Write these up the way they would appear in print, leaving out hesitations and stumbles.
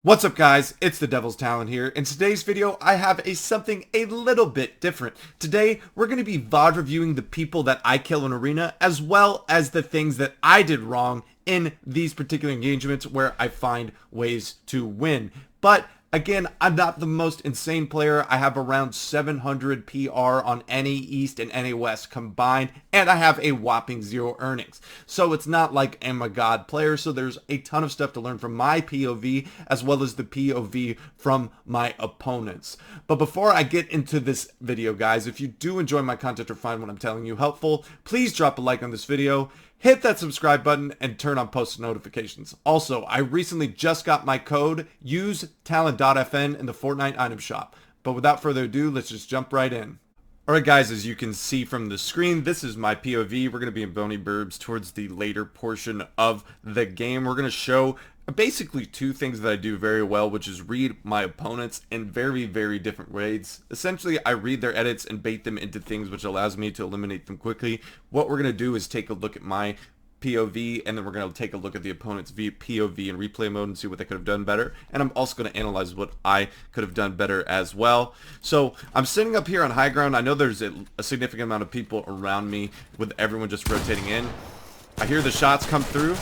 What's up guys, it's the Devil's Talent here. In today's video, I have something a little bit different. Today, we're going to be VOD reviewing the people that I kill in Arena, as well as the things that I did wrong in these particular engagements where I find ways to win. But again, I'm not the most insane player. I have around 700 PR on NA East and NA West combined, and I have a whopping 0 earnings. So it's not like I'm a god player, so there's a ton of stuff to learn from my POV as well as the POV from my opponents. But before I get into this video, guys, if you do enjoy my content or find what I'm telling you helpful, please drop a like on this video. Hit that subscribe button and turn on post notifications. Also, I recently just got my code, use talent.fn in the Fortnite item shop. But without further ado, let's just jump right in. Alright guys, as you can see from the screen, this is my POV. We're going to be in Boney Burbs towards the later portion of the game. We're going to show basically two things that I do very well, which is read my opponents in very, very different ways. Essentially, I read their edits and bait them into things which allows me to eliminate them quickly. What we're going to do is take a look at my POV, and then we're going to take a look at the opponent's POV in replay mode and see what they could have done better. And I'm also going to analyze what I could have done better as well. So I'm sitting up here on high ground. I know there's a significant amount of people around me with everyone just rotating in. I hear the shots come through.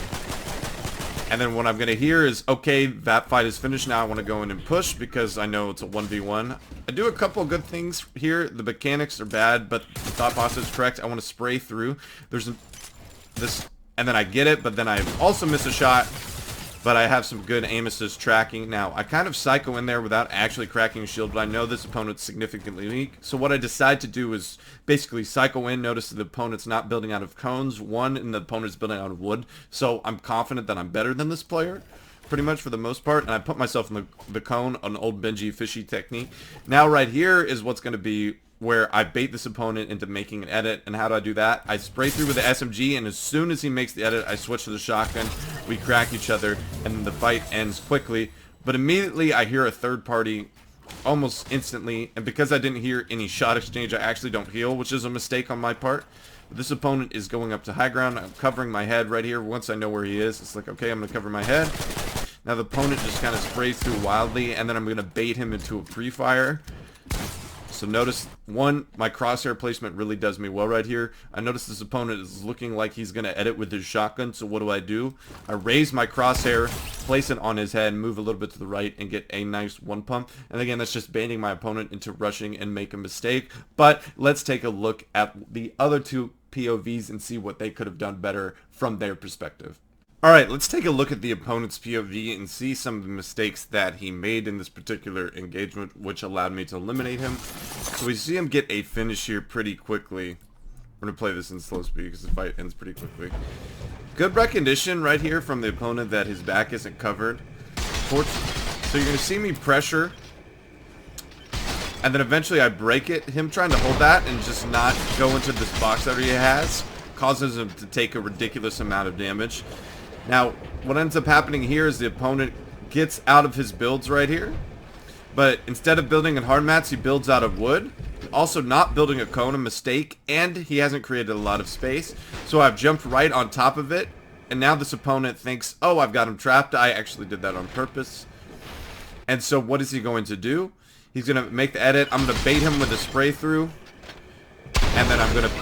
And then what I'm going to hear is, okay, that fight is finished. Now I want to go in and push because I know it's a 1v1. I do a couple of good things here. The mechanics are bad, but the thought process is correct. I want to spray through. There's this, and then I get it, but then I also miss a shot. But I have some good aim assist tracking. Now, I kind of psycho in there without actually cracking a shield, but I know this opponent's significantly weak. So what I decide to do is basically psycho in, notice that the opponent's not building out of cones, and the opponent's building out of wood. So I'm confident that I'm better than this player, pretty much for the most part. And I put myself in the cone, an old Benji fishy technique. Now right here is what's going to be where I bait this opponent into making an edit. And how do I do that? I spray through with the SMG, and as soon as he makes the edit, I switch to the shotgun. We crack each other, and the fight ends quickly. But immediately, I hear a third party almost instantly, and because I didn't hear any shot exchange, I actually don't heal, which is a mistake on my part. But this opponent is going up to high ground. I'm covering my head right here. Once I know where he is, it's like, okay, I'm going to cover my head. Now the opponent just kind of sprays through wildly, and then I'm going to bait him into a pre-fire. So notice, one, my crosshair placement really does me well right here. I notice this opponent is looking like he's going to edit with his shotgun, so what do? I raise my crosshair, place it on his head, move a little bit to the right, and get a nice one pump. And again, that's just baiting my opponent into rushing and make a mistake. But let's take a look at the other two POVs and see what they could have done better from their perspective. Alright, let's take a look at the opponent's POV and see some of the mistakes that he made in this particular engagement, which allowed me to eliminate him. So we see him get a finish here pretty quickly. We're going to play this in slow speed because the fight ends pretty quickly. Good recognition right here from the opponent that his back isn't covered. So you're going to see me pressure, and then eventually I break it. Him trying to hold that and just not go into this box that he has causes him to take a ridiculous amount of damage. Now, what ends up happening here is the opponent gets out of his builds right here. But instead of building in hard mats, he builds out of wood. Also not building a cone, a mistake, and he hasn't created a lot of space. So I've jumped right on top of it, and now this opponent thinks, oh, I've got him trapped. I actually did that on purpose. And so what is he going to do? He's going to make the edit. I'm going to bait him with a spray through. And then I'm going to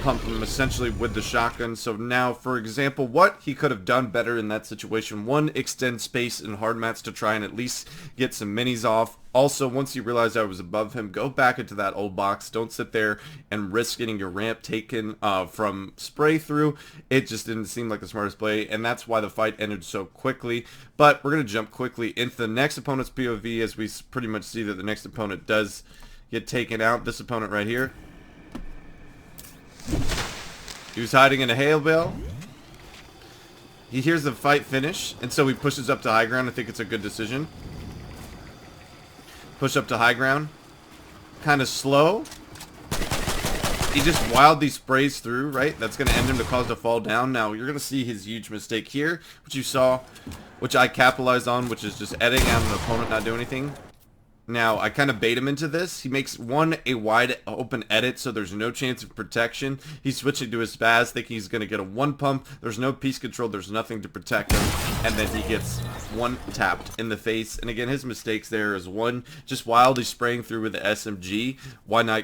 pump him essentially with the shotgun. So now, for example, what he could have done better in that situation. One, extend space in hard mats to try and at least get some minis off. Also, once you realize I was above him, go back into that old box. Don't sit there and risk getting your ramp taken from spray through. It just didn't seem like the smartest play, and that's why the fight ended so quickly. But we're going to jump quickly into the next opponent's POV as we pretty much see that the next opponent does get taken out. This opponent right here. He was hiding in a hail bale. He hears the fight finish, and so he pushes up to high ground. I think it's a good decision. Push up to high ground. Kind of slow. He just wildly sprays through, right? That's going to end him to cause to fall down. Now, you're going to see his huge mistake here, which you saw, which I capitalized on, which is just editing out an opponent not doing anything. Now, I kind of bait him into this. He makes a wide open edit, so there's no chance of protection. He's switching to his spaz, thinking he's going to get a one pump. There's no piece control. There's nothing to protect him. And then he gets one tapped in the face. And again, his mistakes there is one, just wildly spraying through with the SMG. Why not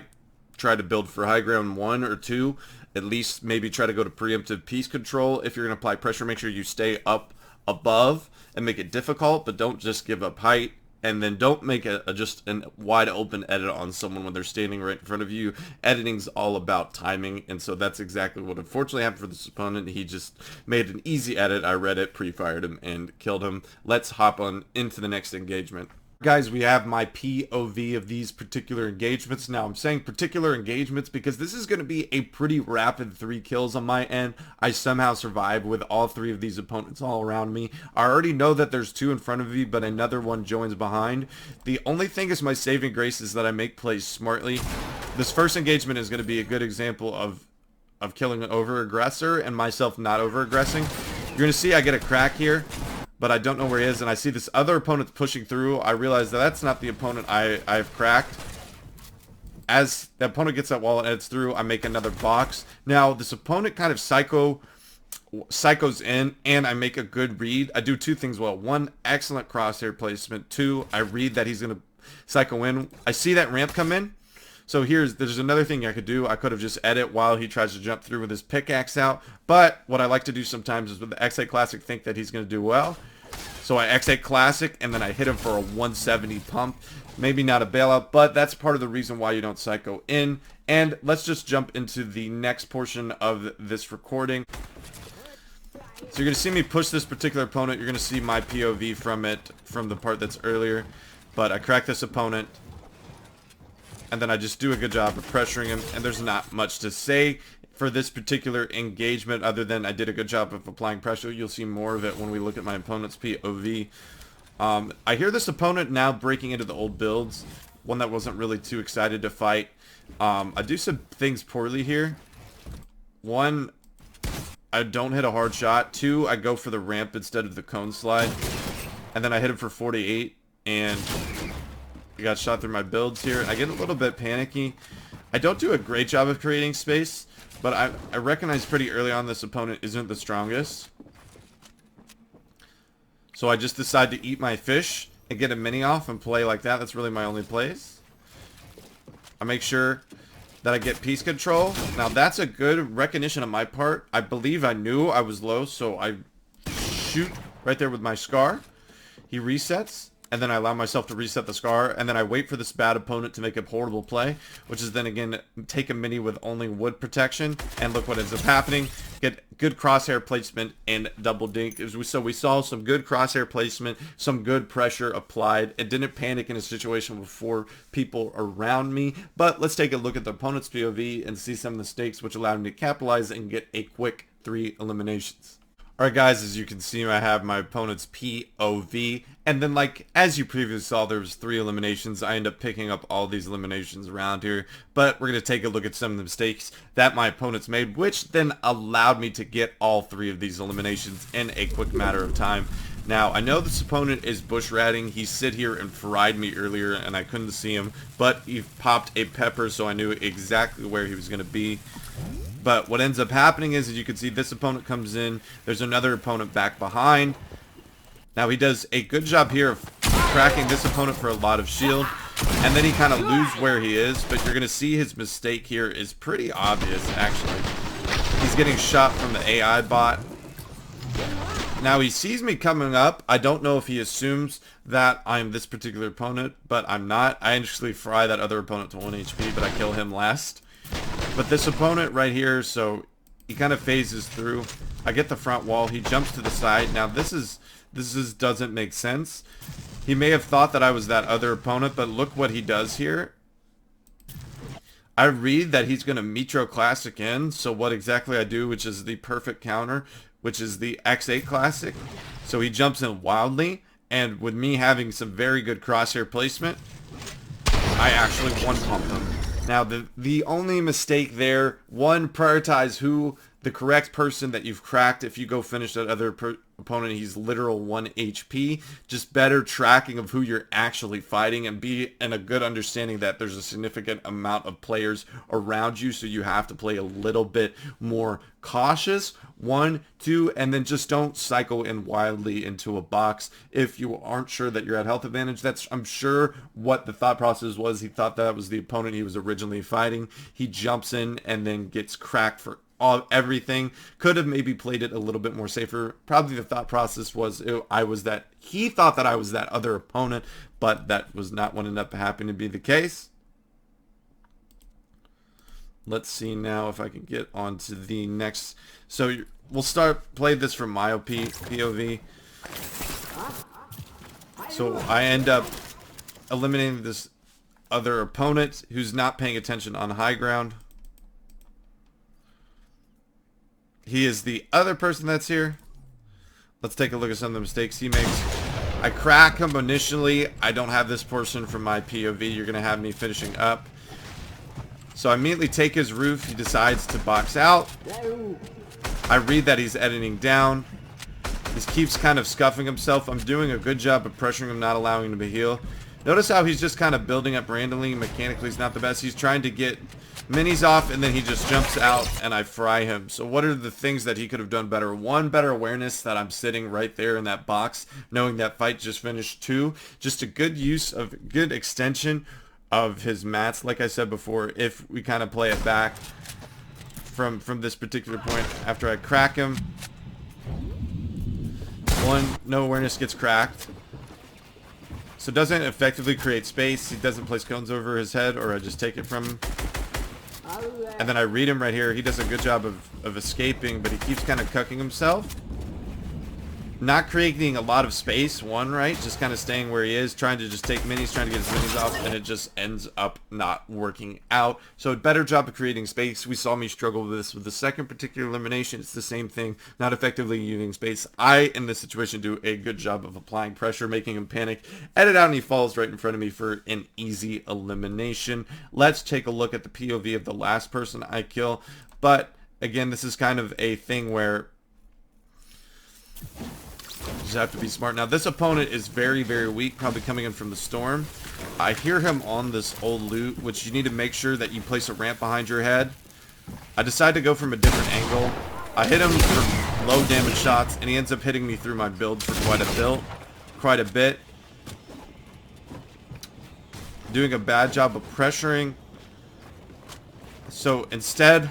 try to build for high ground 1 or 2? At least maybe try to go to preemptive piece control. If you're going to apply pressure, make sure you stay up above and make it difficult, but don't just give up height. And then don't make just a wide open edit on someone when they're standing right in front of you. Editing's all about timing, and so that's exactly what unfortunately happened for this opponent. He just made an easy edit. I read it, pre-fired him, and killed him. Let's hop on into the next engagement. Guys, we have my POV of these particular engagements. Now, I'm saying particular engagements because this is going to be a pretty rapid 3 kills on my end. I somehow survived with all 3 of these opponents all around me. I already know that there's 2 in front of me, but another one joins behind. The only thing is my saving grace is that I make plays smartly. This first engagement is going to be a good example of killing an over-aggressor and myself not over-aggressing. You're going to see I get a crack here, but I don't know where he is, and I see this other opponent pushing through. I realize that that's not the opponent I've cracked. As the opponent gets that wall and edits through, I make another box. Now, this opponent kind of psychos in, and I make a good read. I do 2 things well. 1, excellent crosshair placement. 2, I read that he's going to psycho in. I see that ramp come in. So there's another thing I could do. I could have just edit while he tries to jump through with his pickaxe out. But what I like to do sometimes is with the X8 Classic think that he's going to do well. So I X8 Classic and then I hit him for a 170 pump. Maybe not a bailout, but that's part of the reason why you don't psycho in. And let's just jump into the next portion of this recording. So you're going to see me push this particular opponent. You're going to see my POV from the part that's earlier. But I crack this opponent. And then I just do a good job of pressuring him, and there's not much to say for this particular engagement other than I did a good job of applying pressure. You'll see more of it when we look at my opponent's POV. I hear this opponent now breaking into the old builds, one that wasn't really too excited to fight. I do some things poorly here. 1, I don't hit a hard shot. 2, I go for the ramp instead of the cone slide. And then I hit him for 48, and I got shot through my builds here. I get a little bit panicky. I don't do a great job of creating space, but I recognize pretty early on this opponent isn't the strongest. So I just decide to eat my fish and get a mini off and play like that. That's really my only plays. I make sure that I get piece control. Now that's a good recognition on my part. I believe I knew I was low, so I shoot right there with my scar. He resets. And then I allow myself to reset the scar, and then I wait for this bad opponent to make a horrible play, which is then again take a mini with only wood protection, and look what ends up happening. Get good crosshair placement and double dink. So we saw some good crosshair placement, some good pressure applied, and didn't panic in a situation with 4 people around me. But let's take a look at the opponent's POV and see some mistakes which allowed me to capitalize and get a quick 3 eliminations. Alright guys, as you can see, I have my opponent's POV, and then as you previously saw, there was 3 eliminations. I end up picking up all these eliminations around here, but we're going to take a look at some of the mistakes that my opponents made, which then allowed me to get all 3 of these eliminations in a quick matter of time. Now, I know this opponent is bush ratting. He sit here and fried me earlier, and I couldn't see him, but he popped a pepper, so I knew exactly where he was going to be. But what ends up happening is, as you can see, this opponent comes in. There's another opponent back behind. Now, he does a good job here of cracking this opponent for a lot of shield. And then he kind of loses where he is. But you're going to see his mistake here is pretty obvious, actually. He's getting shot from the AI bot. Now, he sees me coming up. I don't know if he assumes that I'm this particular opponent, but I'm not. I actually fry that other opponent to 1 HP, but I kill him last. But this opponent right here, so he kind of phases through. I get the front wall. He jumps to the side. Now this doesn't make sense. He may have thought that I was that other opponent, but look what he does here. I read that he's going to Metro Classic in, so what exactly I do, which is the perfect counter, which is the X8 Classic. So he jumps in wildly, and with me having some very good crosshair placement, I actually one-pump him. Now, the only mistake there, 1, prioritize who the correct person that you've cracked. If you go finish that other opponent, he's literal 1 HP. Just better tracking of who you're actually fighting, and be in a good understanding that there's a significant amount of players around you, so you have to play a little bit more cautious. 1, 2, and then just don't cycle in wildly into a box if you aren't sure that you're at health advantage. That's, I'm sure, what the thought process was. He thought that was the opponent he was originally fighting. He jumps in and then gets cracked for everything. Could have maybe played it a little bit more safer. Probably the thought process was he thought that I was that other opponent, but that was not what ended up happening to be the case. Let's see now if I can get on to the next. So we'll play this from my POV. So I end up eliminating this other opponent who's not paying attention on high ground. He is the other person that's here. Let's take a look at some of the mistakes he makes. I crack him initially. I don't have this portion from my POV. You're going to have me finishing up. So I immediately take his roof. He decides to box out. I read that he's editing down. He keeps kind of scuffing himself. I'm doing a good job of pressuring him, not allowing him to heal. Notice how he's just kind of building up randomly. Mechanically, he's not the best. He's trying to get minis off, and then he just jumps out, and I fry him. So what are the things that he could have done better? 1, better awareness that I'm sitting right there in that box, knowing that fight just finished. 2, just a good use of, good extension of his mats. Like I said before, if we kind of play it back from this particular point, after I crack him, 1, no awareness, gets cracked. So it doesn't effectively create space. He doesn't place cones over his head, or I just take it from him. And then I read him right here. He does a good job of escaping, but he keeps kind of cucking himself. Not creating a lot of space, 1, right? Just kind of staying where he is, trying to just take minis, trying to get his minis off, and it just ends up not working out. So a better job of creating space. We saw me struggle with this with the second particular elimination. It's the same thing, not effectively using space. I, in this situation, do a good job of applying pressure, making him panic, edit out, and he falls right in front of me for an easy elimination. Let's take a look at the POV of the last person I kill. But again, this is kind of a thing where you just have to be smart. Now, this opponent is very, very weak, probably coming in from the storm. I hear him on this old loot, which you need to make sure that you place a ramp behind your head. I decide to go from a different angle. I hit him for low damage shots, and he ends up hitting me through my build for quite a bit. Doing a bad job of pressuring. So instead,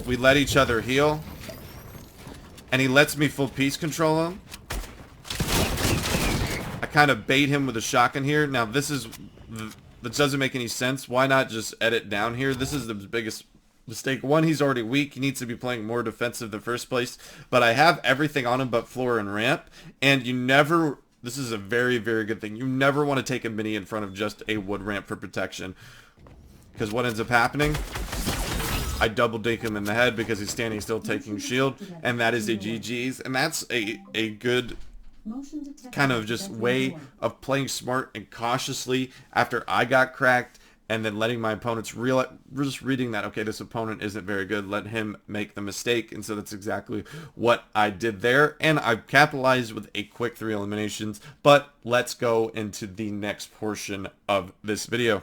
we let each other heal. And he lets me full piece control him. I kind of bait him with a shotgun here. Now this doesn't make any sense. Why not just edit down here? This is the biggest mistake. 1, he's already weak. He needs to be playing more defensive in the first place. But I have everything on him but floor and ramp. And you never, this is a very, very good thing. You never want to take a mini in front of just a wood ramp for protection. Because what ends up happening, I double dink him in the head because he's standing still taking shield, and that is a GG's. And that's a good kind of just way of playing smart and cautiously after I got cracked, and then letting my opponents realize, just reading that, okay, this opponent isn't very good, let him make the mistake. And so that's exactly what I did there, and I capitalized with a quick 3 eliminations. But let's go into the next portion of this video.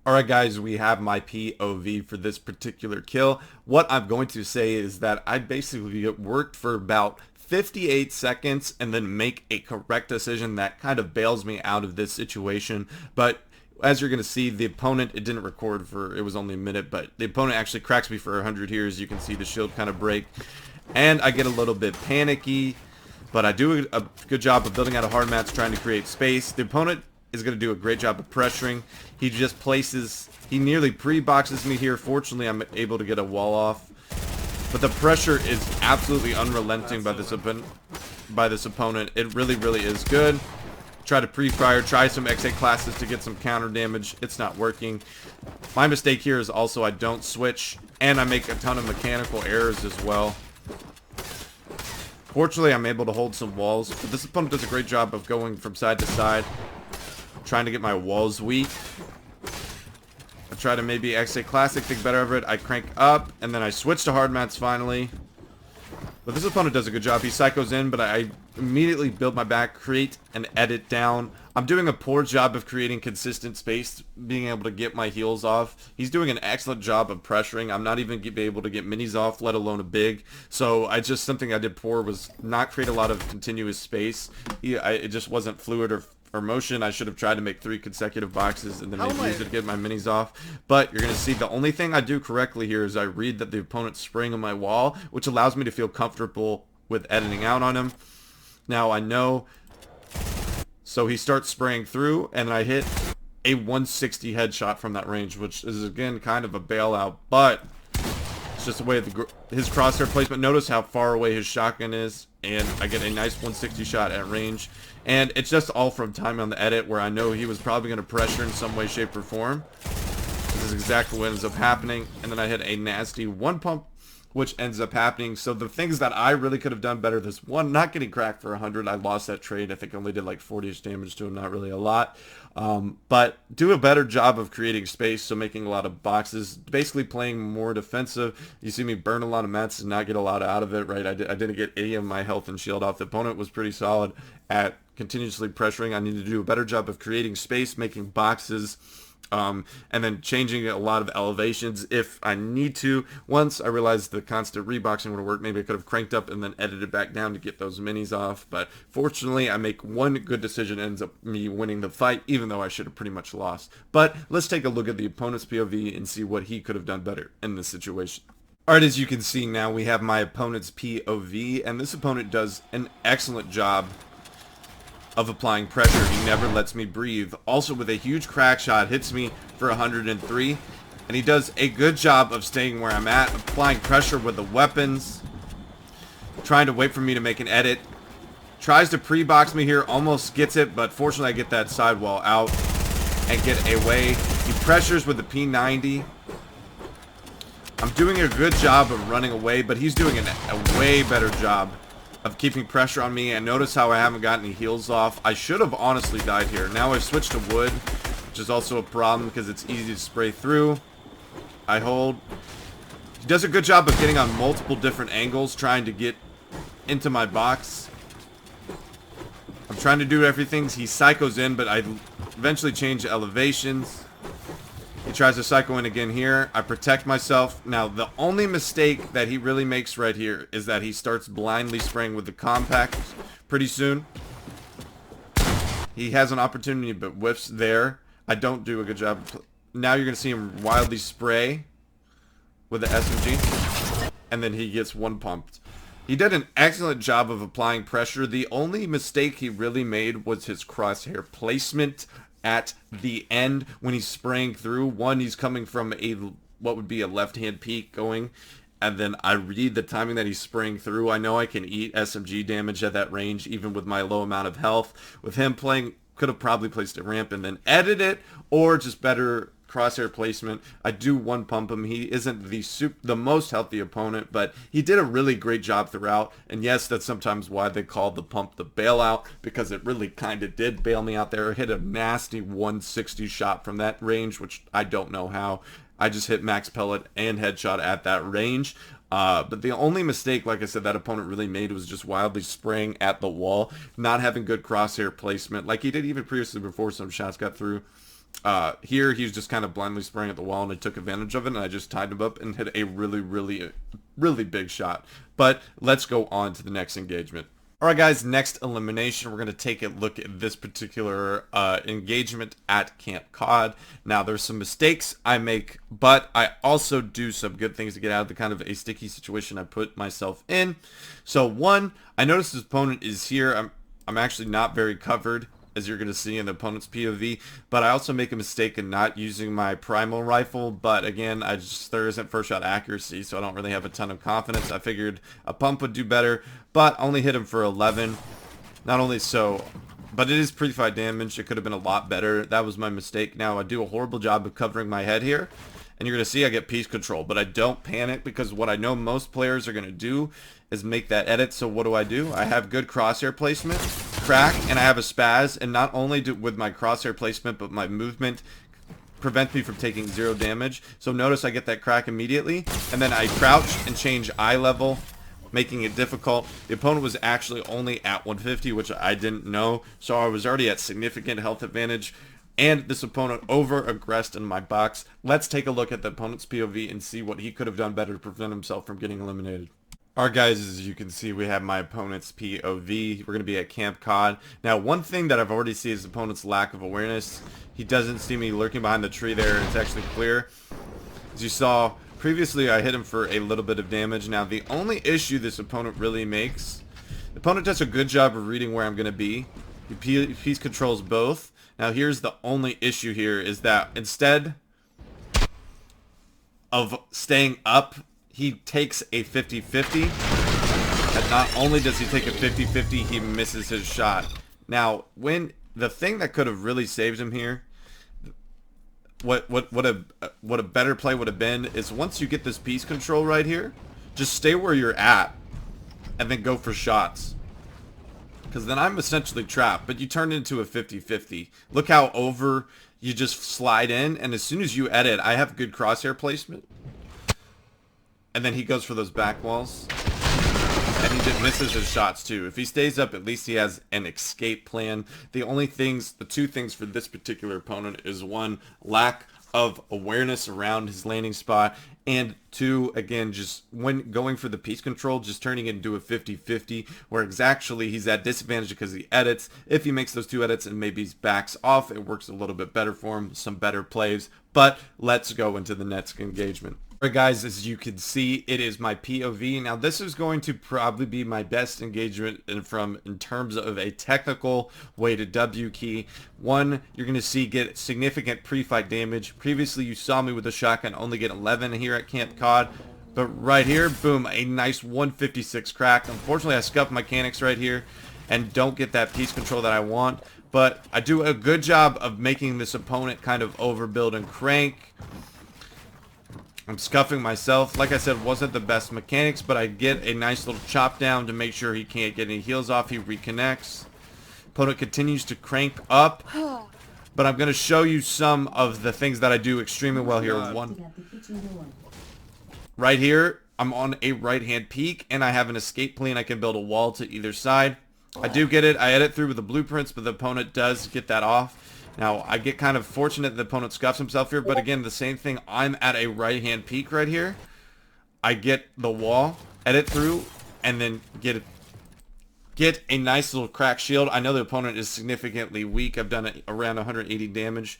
Alright guys, we have my POV for this particular kill. What I'm going to say is that I basically worked for about 58 seconds and then make a correct decision that kind of bails me out of this situation. But as you're going to see, the opponent, it didn't record for, it was only a minute, but the opponent actually cracks me for 100 here. As you can see, the shield kind of break. And I get a little bit panicky, but I do a good job of building out a hard match, trying to create space. The opponent is going to do a great job of pressuring. He just places, he nearly pre-boxes me here. Fortunately, I'm able to get a wall off. But the pressure is absolutely unrelenting by this opponent. It really, really is good. Try to pre-fire, try some XA classes to get some counter damage. It's not working. My mistake here is also I don't switch, and I make a ton of mechanical errors as well. Fortunately, I'm able to hold some walls, but this opponent does a great job of going from side to side, trying to get my walls weak. try to maybe XA Classic, think better of it. I crank up, and then I switch to hard mats finally. But this opponent does a good job. He psychos in, but I immediately build my back, create and edit down. I'm doing a poor job of creating consistent space, being able to get my heals off. He's doing an excellent job of pressuring. I'm not even able to get minis off, let alone a big. So something I did poor was not create a lot of continuous space. It just wasn't fluid or motion. I should have tried to make 3 consecutive boxes and then maybe use it to get my minis off. But you're going to see the only thing I do correctly here is I read that the opponent's spraying on my wall, which allows me to feel comfortable with editing out on him. Now I know. So he starts spraying through, and I hit a 160 headshot from that range, which is, again, kind of a bailout, but it's just the way his crosshair placement. Notice how far away his shotgun is, and I get a nice 160 shot at range. And it's just all from time on the edit where I know he was probably going to pressure in some way, shape, or form. This is exactly what ends up happening. And then I hit a nasty 1 pump, which ends up happening. So the things that I really could have done better, this one, not getting cracked for 100. I lost that trade. I think I only did like 40-ish damage to him, not really a lot. But do a better job of creating space, so making a lot of boxes, basically playing more defensive. You see me burn a lot of mats and not get a lot out of it, right? I didn't get any of my health and shield off. The opponent was pretty solid at continuously pressuring. I need to do a better job of creating space, making boxes, and then changing a lot of elevations if I need to. Once I realized the constant reboxing would work, maybe I could have cranked up and then edited back down to get those minis off. But fortunately, I make one good decision, ends up me winning the fight, even though I should have pretty much lost. But let's take a look at the opponent's POV and see what he could have done better in this situation. Alright, as you can see now, we have my opponent's POV, and this opponent does an excellent job of applying pressure. He never lets me breathe. Also, with a huge crack shot, hits me for 103, and he does a good job of staying where I'm at, applying pressure with the weapons, trying to wait for me to make an edit. Tries to pre-box me here, almost gets it, but fortunately I get that sidewall out and get away. He pressures with the P90. I'm doing a good job of running away, but he's doing a way better job of keeping pressure on me. And notice how I haven't gotten any heals off. I should have honestly died here. Now I've switched to wood, which is also a problem because it's easy to spray through. I hold. He does a good job of getting on multiple different angles, trying to get into my box. I'm trying to do everything. He psychos in, but I eventually change elevations. He tries to psycho in again here. I protect myself. Now, the only mistake that he really makes right here is that he starts blindly spraying with the compact pretty soon. He has an opportunity, but whiffs there. I don't do a good job. Now you're going to see him wildly spray with the SMG, and then he gets 1 pumped. He did an excellent job of applying pressure. The only mistake he really made was his crosshair placement at the end when he's spraying through. One, he's coming from what would be a left-hand peek going, and then I read the timing that he's spraying through. I know I can eat SMG damage at that range even with my low amount of health. With him playing, could have probably placed a ramp and then edit it, or just better crosshair placement. I do 1 pump him. He isn't the most healthy opponent, but he did a really great job throughout. And yes, that's sometimes why they call the pump the bailout, because it really kind of did bail me out there. I hit a nasty 160 shot from that range, which I don't know how. I just hit max pellet and headshot at that range. But the only mistake, like I said, that opponent really made was just wildly spraying at the wall, not having good crosshair placement, like he did even previously before some shots got through. Here he was just kind of blindly spraying at the wall, and I took advantage of it, and I just tied him up and hit a really big shot. But let's go on to the next engagement. Alright guys, next elimination, we're going to take a look at this particular engagement at Camp COD. Now, there's some mistakes I make, but I also do some good things to get out of the kind of a sticky situation I put myself in. So one, I noticed this opponent is here. I'm actually not very covered, as you're going to see in the opponent's POV, but I also make a mistake in not using my primal rifle. But again, there isn't first shot accuracy, so I don't really have a ton of confidence. I figured a pump would do better, but only hit him for 11. Not only so, but it is pre-fight damage. It could have been a lot better. That was my mistake. Now I do a horrible job of covering my head here, and you're going to see I get piece control, but I don't panic, because what I know most players are going to do is make that edit. So what do? I have good crosshair placement, crack, and I have a spaz, and not only with my crosshair placement, but my movement prevents me from taking 0 damage. So notice I get that crack immediately, and then I crouch and change eye level, making it difficult. The opponent was actually only at 150, which I didn't know, so I was already at significant health advantage, and this opponent over-aggressed in my box. Let's take a look at the opponent's POV and see what he could have done better to prevent himself from getting eliminated. Alright guys, as you can see, we have my opponent's POV. We're going to be at Camp COD. Now, one thing that I've already seen is opponent's lack of awareness. He doesn't see me lurking behind the tree there. It's actually clear. As you saw, previously I hit him for a little bit of damage. Now, the only issue this opponent really makes, the opponent does a good job of reading where I'm going to be. He piece controls both. Now, here's the only issue here, is that instead of staying up, he takes a 50-50, and not only does he take a 50-50, he misses his shot. Now, when the thing that could have really saved him here, what a better play would have been is once you get this piece control right here, just stay where you're at, and then go for shots. Because then I'm essentially trapped, but you turn it into a 50-50. Look how over you just slide in, and as soon as you edit, I have good crosshair placement. And then he goes for those back walls. And he just misses his shots too. If he stays up, at least he has an escape plan. The two things for this particular opponent is one, lack of awareness around his landing spot. And two, again, just when going for the piece control, just turning it into a 50-50, where actually he's at disadvantage because he edits. If he makes those 2 edits and maybe he backs off, it works a little bit better for him, some better plays. But let's go into the next engagement. Alright guys, as you can see, it is my POV. Now this is going to probably be my best engagement in terms of a technical way to W key. One, you're going to see get significant pre-fight damage. Previously you saw me with a shotgun only get 11 here at Camp COD. But right here, boom, a nice 156 crack. Unfortunately I scuffed mechanics right here and don't get that piece control that I want. But I do a good job of making this opponent kind of overbuild and crank. I'm scuffing myself. Like I said, wasn't the best mechanics, but I get a nice little chop down to make sure he can't get any heals off. He reconnects. Opponent continues to crank up. But I'm going to show you some of the things that I do extremely well here. One, right here, I'm on a right-hand peak, and I have an escape plan. I can build a wall to either side. I do get it. I edit through with the blueprints, but the opponent does get that off. Now, I get kind of fortunate the opponent scuffs himself here, but again, the same thing. I'm at a right-hand peak right here. I get the wall, edit through, and then get a nice little crack shield. I know the opponent is significantly weak. I've done around 180 damage.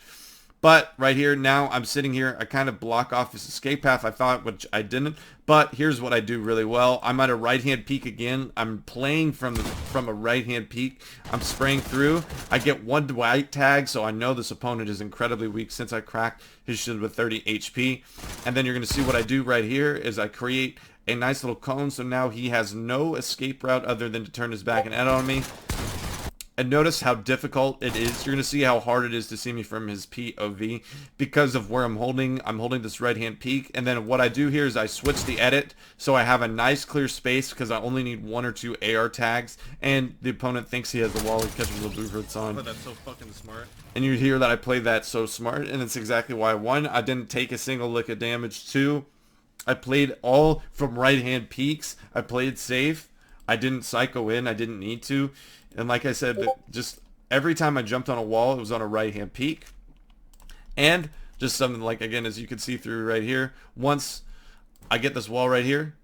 But right here, now I'm sitting here. I kind of block off his escape path, I thought, which I didn't. But here's what I do really well. I'm at a right-hand peak again. I'm playing from a right-hand peak. I'm spraying through. I get 1 white tag, so I know this opponent is incredibly weak since I cracked his shield with 30 HP. And then you're going to see what I do right here is I create a nice little cone, so now he has no escape route other than to turn his back and edit on me. And notice how difficult it is. You're going to see how hard it is to see me from his POV because of where I'm holding. I'm holding this right-hand peak. And then what I do here is I switch the edit so I have a nice clear space because I only need 1 or 2 AR tags. And the opponent thinks he has the wall. He catches the blueprints on. But that's so fucking smart. And you hear that I played that so smart. And it's exactly why. 1, I didn't take a single lick of damage. 2, I played all from right-hand peaks. I played safe. I didn't psycho in. I didn't need to. And like I said, just every time I jumped on a wall, it was on a right-hand peak. And just something like, again, as you can see through right here, once I get this wall right here,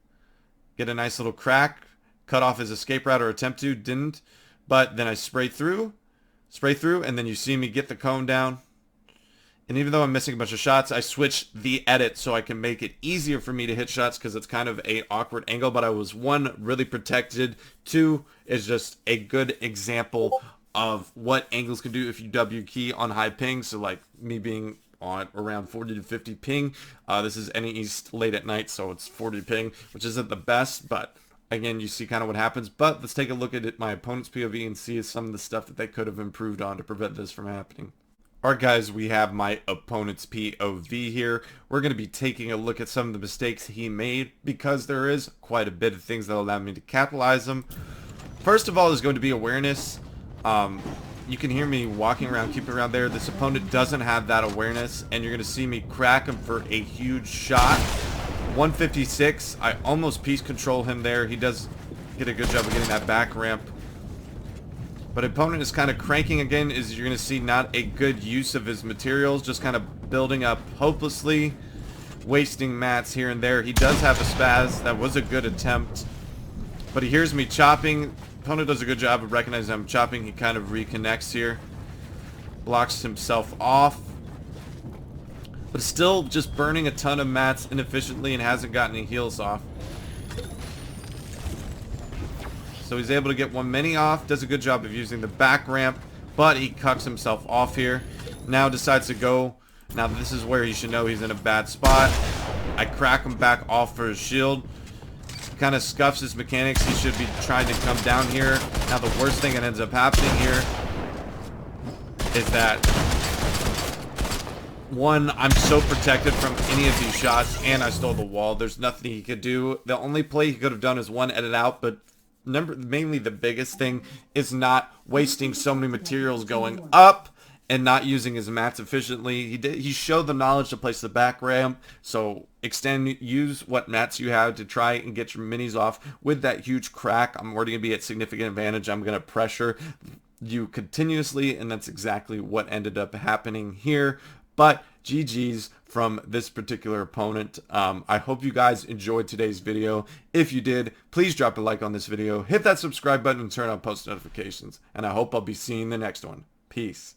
get a nice little crack, cut off his escape route or attempt to, didn't. But then I spray through, and then you see me get the cone down. And even though I'm missing a bunch of shots, I switch the edit so I can make it easier for me to hit shots because it's kind of a awkward angle. But I was 1, really protected. 2, is just a good example of what angles can do if you W key on high ping. So like me being on around 40 to 50 ping. This is any east late at night, so it's 40 ping, which isn't the best. But again, you see kind of what happens. But let's take a look at my opponent's POV and see some of the stuff that they could have improved on to prevent this from happening. Alright guys, we have my opponent's POV here. We're going to be taking a look at some of the mistakes he made because there is quite a bit of things that allow me to capitalize them. First of all is going to be awareness. You can hear me walking around, keeping around there. This opponent doesn't have that awareness, and you're going to see me crack him for a huge shot. 156. I almost piece control him there. He does get a good job of getting that back ramp. But opponent is kind of cranking again. Is you're going to see not a good use of his materials, just kind of building up hopelessly, wasting mats here and there. He does have a spaz. That was a good attempt. But he hears me chopping. Opponent does a good job of recognizing I'm chopping. He kind of reconnects here. Blocks himself off. But still just burning a ton of mats inefficiently and hasn't gotten any heals off. So he's able to get one mini off. Does a good job of using the back ramp. But he cucks himself off here. Now decides to go. Now this is where he should know he's in a bad spot. I crack him back off for his shield. Kind of scuffs his mechanics. He should be trying to come down here. Now the worst thing that ends up happening here is that, one, I'm so protected from any of these shots, and I stole the wall. There's nothing he could do. The only play he could have done is one, edit out, but mainly the biggest thing is not wasting so many materials going up and not using his mats efficiently. He showed the knowledge to place the back ramp, so use what mats you have to try and get your minis off. With that huge crack, I'm already going to be at significant advantage. I'm going to pressure you continuously, and that's exactly what ended up happening here. But GG's from this particular opponent. I hope you guys enjoyed today's video. If you did, please drop a like on this video, hit that subscribe button, and turn on post notifications. And I hope I'll be seeing the next one. Peace.